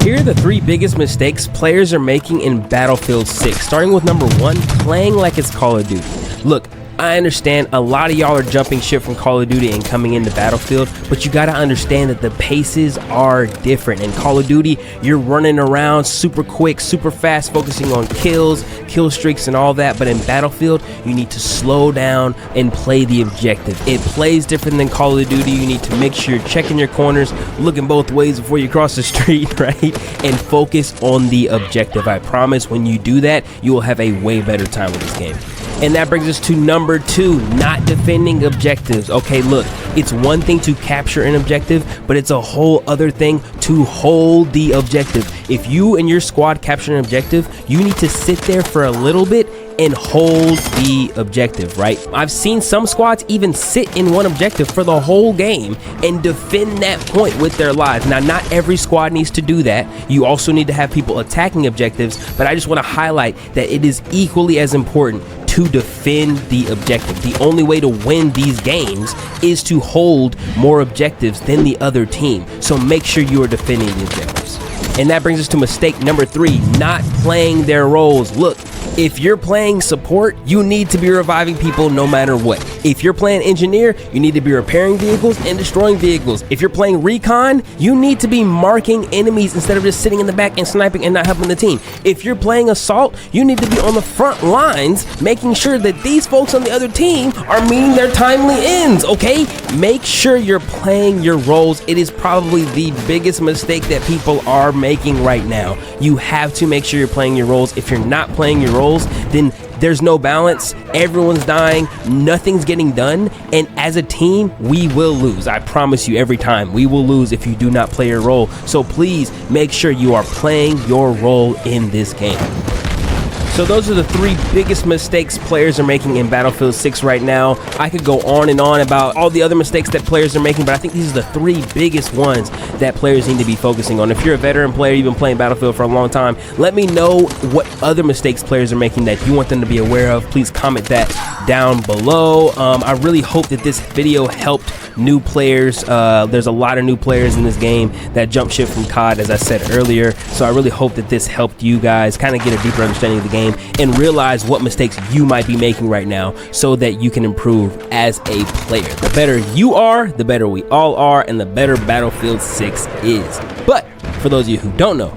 Here are the 3 biggest mistakes players are making in Battlefield 6, starting with number 1, playing like it's Call of Duty. Look, I understand a lot of y'all are jumping ship from Call of Duty and coming into Battlefield, but you gotta understand that the paces are different. In Call of Duty, you're running around super quick, super fast, focusing on kills, kill streaks and all that, but in Battlefield, you need to slow down and play the objective. It plays different than Call of Duty. You need to make sure you're checking your corners, looking both ways before you cross the street, right? And focus on the objective. I promise when you do that, you will have a way better time with this game. And that brings us to number 2, not defending objectives. Okay, look, it's one thing to capture an objective, but it's a whole other thing to hold the objective. If you and your squad capture an objective, you need to sit there for a little bit and hold the objective, right? I've seen some squads even sit in one objective for the whole game and defend that point with their lives. Now, not every squad needs to do that. You also need to have people attacking objectives, but I just want to highlight that it is equally as important to defend the objective. The only way to win these games is to hold more objectives than the other team. So make sure you are defending the objectives. And that brings us to mistake number 3, not playing their roles. Look, if you're playing support, you need to be reviving people no matter what. If you're playing engineer, you need to be repairing vehicles and destroying vehicles. If you're playing recon, you need to be marking enemies instead of just sitting in the back and sniping and not helping the team. If you're playing assault, you need to be on the front lines, making sure that these folks on the other team are meeting their timely ends, okay? Make sure you're playing your roles. It is probably the biggest mistake that people are making right now. You have to make sure you're playing your roles. If you're not playing your roles, then there's no balance, everyone's dying, nothing's getting done, and as a team, we will lose. I promise you every time, we will lose if you do not play your role. So please make sure you are playing your role in this game. So those are the 3 biggest mistakes players are making in Battlefield 6 right now. I could go on and on about all the other mistakes that players are making, but I think these are the 3 biggest ones that players need to be focusing on. If you're a veteran player, you've been playing Battlefield for a long time, let me know what other mistakes players are making that you want them to be aware of. Please comment that down below. I really hope that this video helped new players. There's a lot of new players in this game that jump ship from COD, as I said earlier. So I really hope that this helped you guys kind of get a deeper understanding of the game and realize what mistakes you might be making right now so that you can improve as a player. The better you are, the better we all are, and the better Battlefield 6 is. But for those of you who don't know,